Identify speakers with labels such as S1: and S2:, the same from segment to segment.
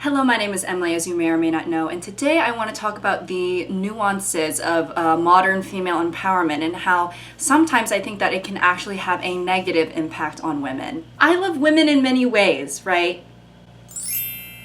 S1: Hello, my name is Emily, as you may or may not know, and today I want to talk about the nuances of modern female empowerment and how sometimes I think that it can actually have a negative impact on women. I love women in many ways, right?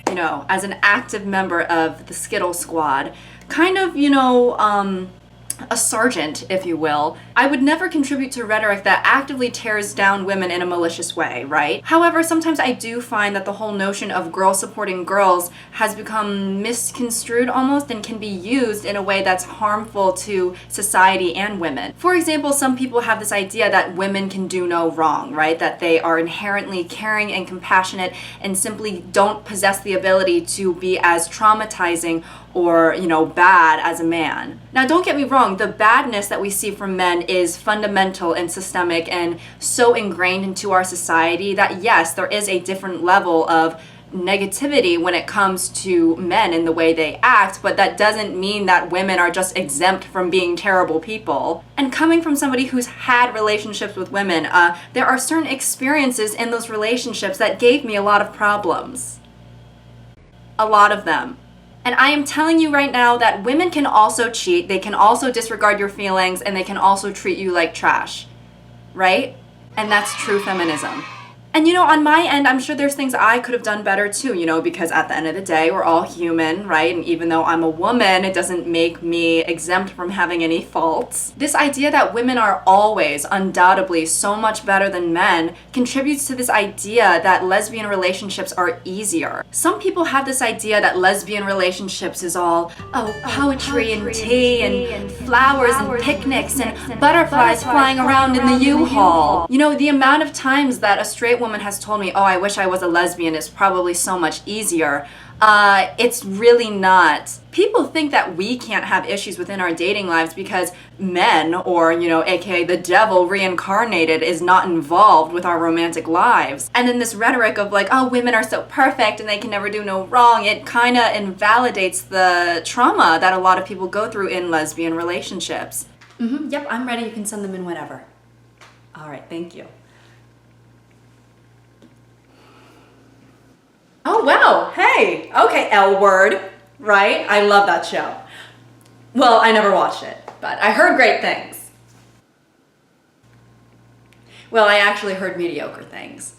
S1: You know, as an active member of the Skittle Squad, kind of, a sergeant, if you will, I would never contribute to rhetoric that actively tears down women in a malicious way, right? However, sometimes I do find that the whole notion of girls supporting girls has become misconstrued almost and can be used in a way that's harmful to society and women. For example, some people have this idea that women can do no wrong, right? That they are inherently caring and compassionate and simply don't possess the ability to be as traumatizing or, bad as a man. Now, don't get me wrong, the badness that we see from men is fundamental and systemic and so ingrained into our society that, yes, there is a different level of negativity when it comes to men and the way they act, but that doesn't mean that women are just exempt from being terrible people. And coming from somebody who's had relationships with women, there are certain experiences in those relationships that gave me a lot of problems. A lot of them. And I am telling you right now that women can also cheat, they can also disregard your feelings, and they can also treat you like trash, right? And that's true feminism. And on my end, I'm sure there's things I could have done better too, because at the end of the day, we're all human, right? And even though I'm a woman, it doesn't make me exempt from having any faults. This idea that women are always, undoubtedly, so much better than men contributes to this idea that lesbian relationships are easier. Some people have this idea that lesbian relationships is all, poetry and tea and flowers and picnics and butterflies flying around in the U-Haul. The amount of times that a straight woman has told me, I wish I was a lesbian is probably so much easier. It's really not. People think that we can't have issues within our dating lives because men, or, aka the devil reincarnated, is not involved with our romantic lives. And then this rhetoric of women are so perfect and they can never do no wrong, it kind of invalidates the trauma that a lot of people go through in lesbian relationships. Yep, I'm ready. You can send them in whenever. All right, thank you. Oh, wow. Hey. Okay, L Word, right? I love that show. Well, I never watched it, but I heard great things. Well, I actually heard mediocre things.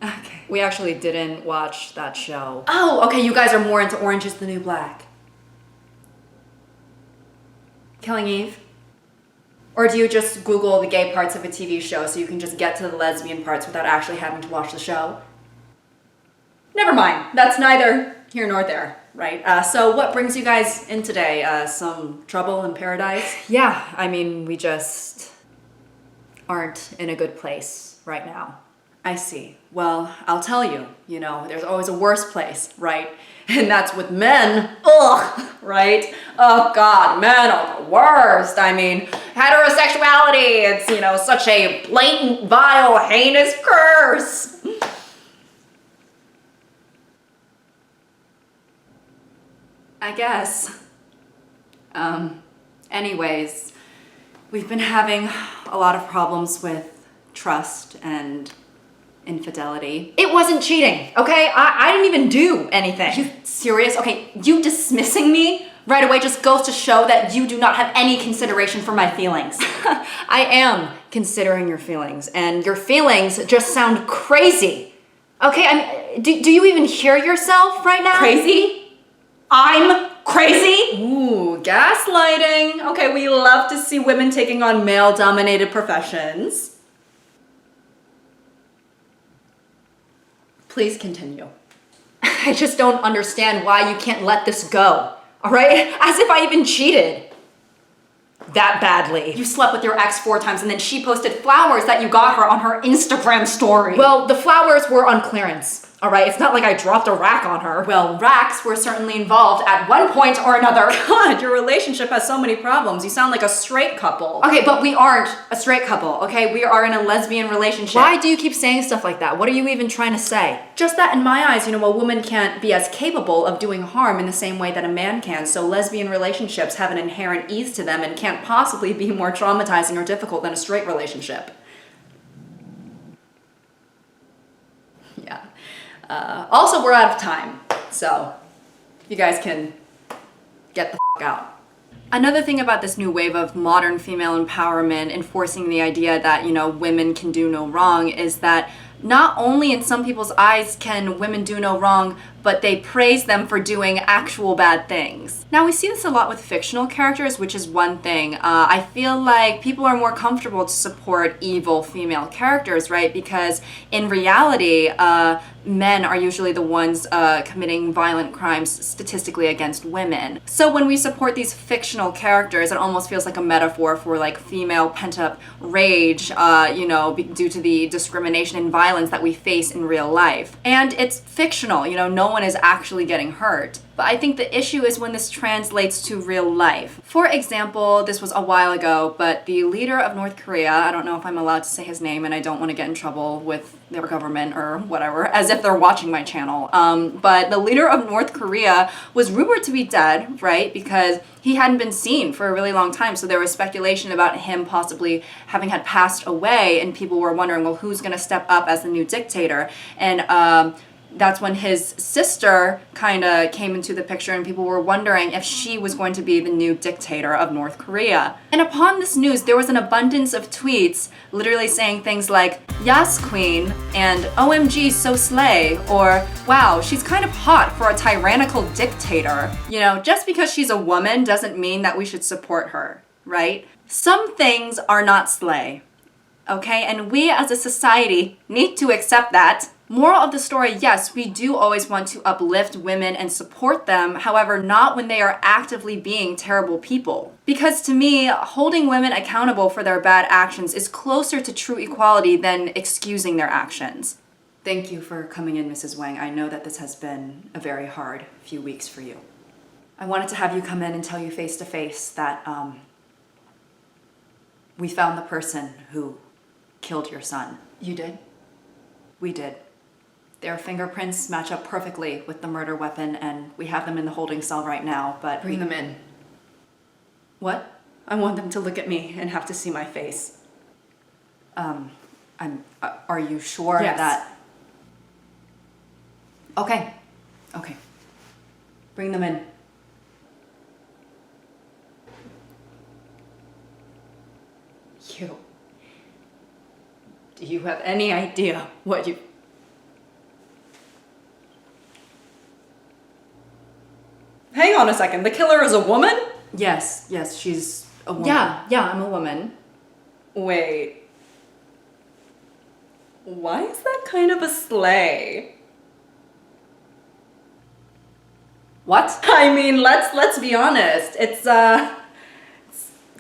S1: Okay. We actually didn't watch that show. Oh, okay, you guys are more into Orange is the New Black. Killing Eve? Or do you just Google the gay parts of a TV show so you can just get to the lesbian parts without actually having to watch the show? Never mind, that's neither here nor there, right? So what brings you guys in today? Some trouble in paradise? Yeah, we just aren't in a good place right now. I see. Well, I'll tell you, there's always a worse place, right? And that's with men. Ugh, right? Oh God, men are the worst. Heterosexuality, it's, such a blatant, vile, heinous curse. I guess. Anyways, we've been having a lot of problems with trust and infidelity. It wasn't cheating, okay? I didn't even do anything. Are you serious? Okay, you dismissing me right away just goes to show that you do not have any consideration for my feelings. I am considering your feelings, and your feelings just sound crazy. Okay, do you even hear yourself right now? Crazy? I'm crazy? Ooh, gaslighting. Okay, we love to see women taking on male-dominated professions. Please continue. I just don't understand why you can't let this go, all right? As if I even cheated that badly. You slept with your ex 4 times and then she posted flowers that you got her on her Instagram story. Well, the flowers were on clearance. All right, it's not like I dropped a rack on her. Well, racks were certainly involved at one point or another. God, your relationship has so many problems. You sound like a straight couple. Okay, but we aren't a straight couple, okay? We are in a lesbian relationship. Why do you keep saying stuff like that? What are you even trying to say? Just that in my eyes, a woman can't be as capable of doing harm in the same way that a man can, so lesbian relationships have an inherent ease to them and can't possibly be more traumatizing or difficult than a straight relationship. Yeah. Also, we're out of time, so you guys can get the f out. Another thing about this new wave of modern female empowerment enforcing the idea that, you know, women can do no wrong is that not only in some people's eyes can women do no wrong, but they praise them for doing actual bad things. Now, we see this a lot with fictional characters, which is one thing. I feel like people are more comfortable to support evil female characters, right? Because in reality, men are usually the ones committing violent crimes statistically against women. So when we support these fictional characters, it almost feels like a metaphor for like female pent-up rage, you know, due to the discrimination and violence that we face in real life. And it's fictional, you know, no one is actually getting hurt. But I think the issue is when this translates to real life. For example, this was a while ago, but the leader of North Korea, I don't know if I'm allowed to say his name and I don't want to get in trouble with their government or whatever, as if they're watching my channel. But the leader of North Korea was rumored to be dead, right? Because he hadn't been seen for a really long time. So there was speculation about him possibly having had passed away, and people were wondering, well, who's going to step up as the new dictator? And that's when his sister kind of came into the picture, and people were wondering if she was going to be the new dictator of North Korea. And upon this news, there was an abundance of tweets literally saying things like, "Yes, queen," and "OMG, so slay," or "Wow, she's kind of hot for a tyrannical dictator." You know, just because she's a woman doesn't mean that we should support her, right? Some things are not slay, okay? And we as a society need to accept that. Moral of the story, yes, we do always want to uplift women and support them, however, not when they are actively being terrible people. Because to me, holding women accountable for their bad actions is closer to true equality than excusing their actions. Thank you for coming in, Mrs. Wang. I know that this has been a very hard few weeks for you. I wanted to have you come in and tell you face to face that we found the person who killed your son. You did? We did. Their fingerprints match up perfectly with the murder weapon, and we have them in the holding cell right now, but... Bring them in. What? I want them to look at me and have to see my face. Are you sure that... Okay. Okay. Bring them in. You... Do you have any idea what you... Hang on a second, the killer is a woman? Yes, she's a woman. Yeah, I'm a woman. Wait. Why is that kind of a slay? What? I mean, let's be honest. It's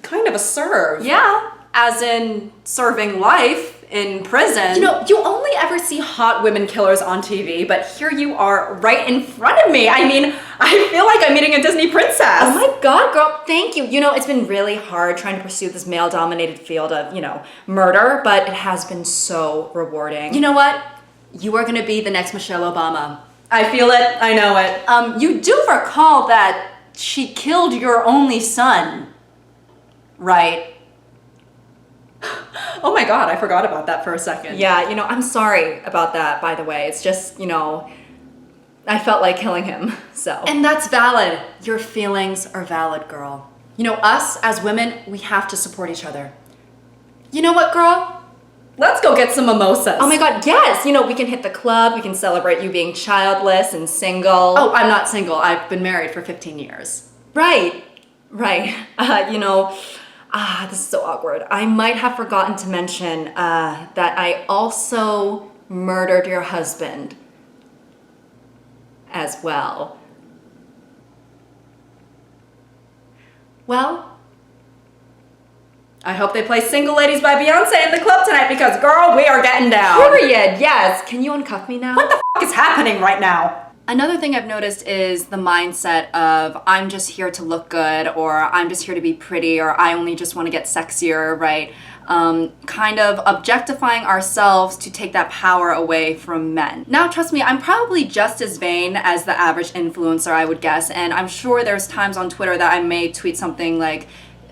S1: kind of a serve. Yeah, as in serving life in prison. You know, you only ever see hot women killers on TV, but here you are right in front of me. I mean, I feel like I'm meeting a Disney princess. Oh my God, girl, thank you. You know, it's been really hard trying to pursue this male-dominated field of, you know, murder, but it has been so rewarding. You know what? You are gonna be the next Michelle Obama. I feel it, I know it. You do recall that she killed your only son, right? Oh my God, I forgot about that for a second. Yeah, you know, I'm sorry about that, by the way. It's just, you know, I felt like killing him, so. And that's valid. Your feelings are valid, girl. You know, us as women, we have to support each other. You know what, girl? Let's go get some mimosas. Oh my God, yes! You know, we can hit the club, we can celebrate you being childless and single. Oh, I'm not single. I've been married for 15 years. Right. You know, this is so awkward. I might have forgotten to mention that I also murdered your husband as well. Well, I hope they play Single Ladies by Beyonce in the club tonight because, girl, we are getting down. Period, yes. Can you uncuff me now? What the f is happening right now? Another thing I've noticed is the mindset of I'm just here to look good, or I'm just here to be pretty, or I only just want to get sexier, right? Kind of objectifying ourselves to take that power away from men. Now, trust me, I'm probably just as vain as the average influencer, I would guess, and I'm sure there's times on Twitter that I may tweet something like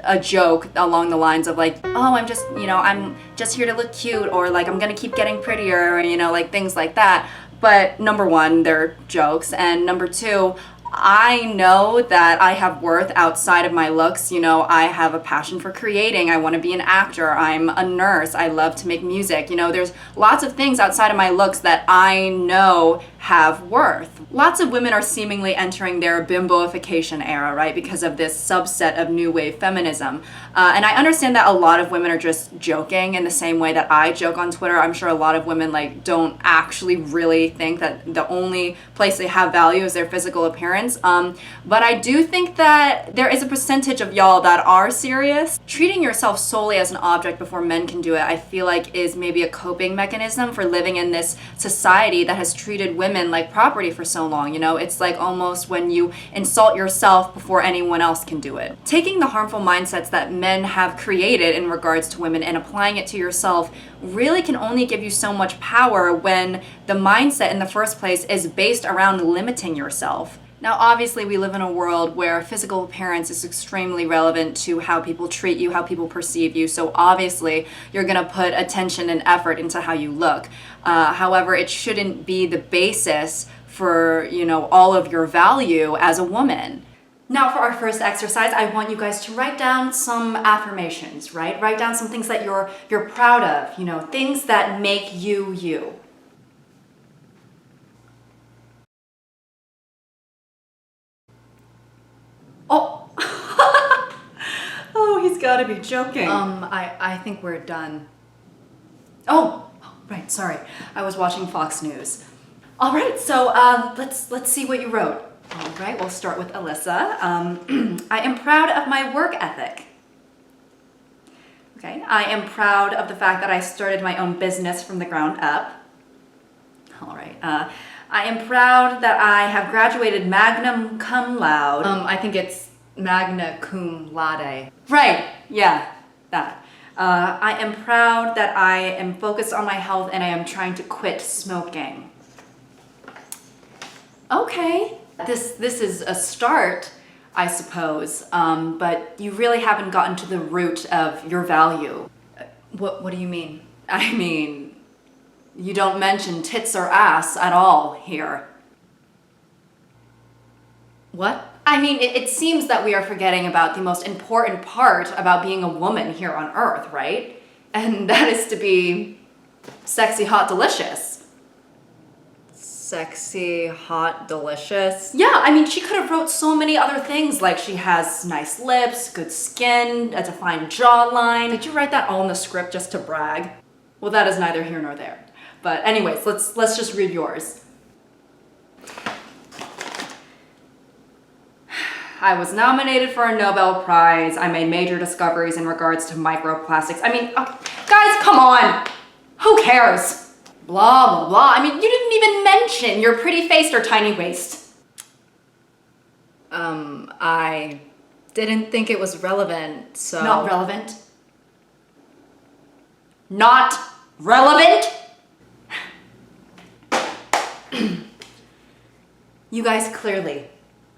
S1: a joke along the lines of like, oh, I'm just here to look cute, or like, I'm gonna keep getting prettier, or, you know, like things like that. But number one, they're jokes, and number two, I know that I have worth outside of my looks. You know, I have a passion for creating. I want to be an actor. I'm a nurse. I love to make music. You know, there's lots of things outside of my looks that I know have worth. Lots of women are seemingly entering their bimboification era, right? Because of this subset of new wave feminism. And I understand that a lot of women are just joking in the same way that I joke on Twitter. I'm sure a lot of women like don't actually really think that the only place they have value is their physical appearance. But I do think that there is a percentage of y'all that are serious. Treating yourself solely as an object before men can do it, I feel like is maybe a coping mechanism for living in this society that has treated women like property for so long. You know, it's like almost when you insult yourself before anyone else can do it. Taking the harmful mindsets that men have created in regards to women and applying it to yourself really can only give you so much power when the mindset in the first place is based around limiting yourself. Now, obviously, we live in a world where physical appearance is extremely relevant to how people treat you, how people perceive you. So obviously, you're going to put attention and effort into how you look. However, it shouldn't be the basis for, you know, all of your value as a woman. Now, for our first exercise, I want you guys to write down some affirmations, right? Write down some things that you're proud of, you know, things that make you you. Oh, oh, he's got to be joking. I think we're done. Oh, right, sorry. I was watching Fox News. All right, so let's see what you wrote. All right, we'll start with Alyssa. I am proud of my work ethic. Okay, I am proud of the fact that I started my own business from the ground up. All right, I am proud that I have graduated magna cum laude. I think it's magna cum laude. Right, yeah, that. I am proud that I am focused on my health and I am trying to quit smoking. Okay, this is a start, I suppose, but you really haven't gotten to the root of your value. What do you mean? I mean, you don't mention tits or ass at all here. What? I mean, it seems that we are forgetting about the most important part about being a woman here on Earth, right? And that is to be sexy, hot, delicious. Sexy, hot, delicious? Yeah, I mean, she could have wrote so many other things, like she has nice lips, good skin, a defined jawline. Did you write that all in the script just to brag? Well, that is neither here nor there. But anyways, let's just read yours. I was nominated for a Nobel Prize. I made major discoveries in regards to microplastics. I mean, guys, come on. Who cares? Blah, blah, blah. I mean, you didn't even mention your pretty face or tiny waist. I didn't think it was relevant, so... Not relevant? Not relevant? You guys clearly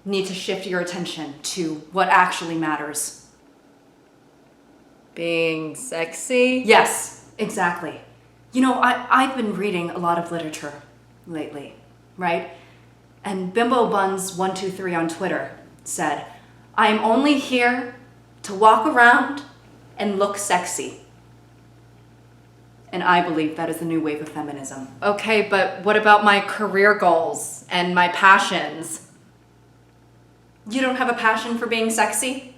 S1: need to shift your attention to what actually matters. Being sexy? Yes, exactly. You know, I've been reading a lot of literature lately, right? And Bimbo Buns 123 on Twitter said, I am only here to walk around and look sexy. And I believe that is the new wave of feminism. Okay, but what about my career goals and my passions? You don't have a passion for being sexy?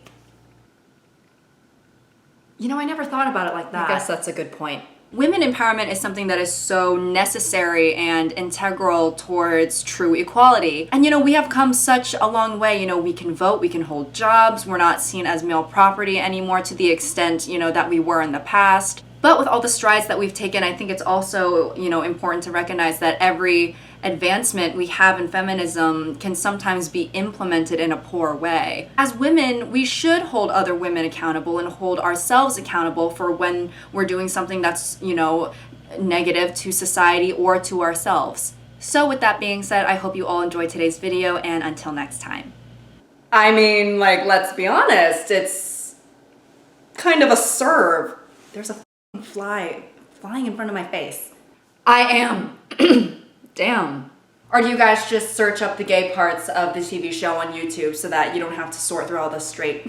S1: You know, I never thought about it like that. I guess that's a good point. Women empowerment is something that is so necessary and integral towards true equality. And you know, we have come such a long way. You know, we can vote, we can hold jobs, we're not seen as male property anymore to the extent, you know, that we were in the past. But with all the strides that we've taken, I think it's also, you know, important to recognize that every advancement we have in feminism can sometimes be implemented in a poor way. As women, we should hold other women accountable and hold ourselves accountable for when we're doing something that's, you know, negative to society or to ourselves. So with that being said, I hope you all enjoyed today's video, and until next time. I mean, like, let's be honest, it's kind of a serve. There's a fly flying in front of my face. I am Damn. Or do you guys just search up the gay parts of the TV show on YouTube so that you don't have to sort through all the straight?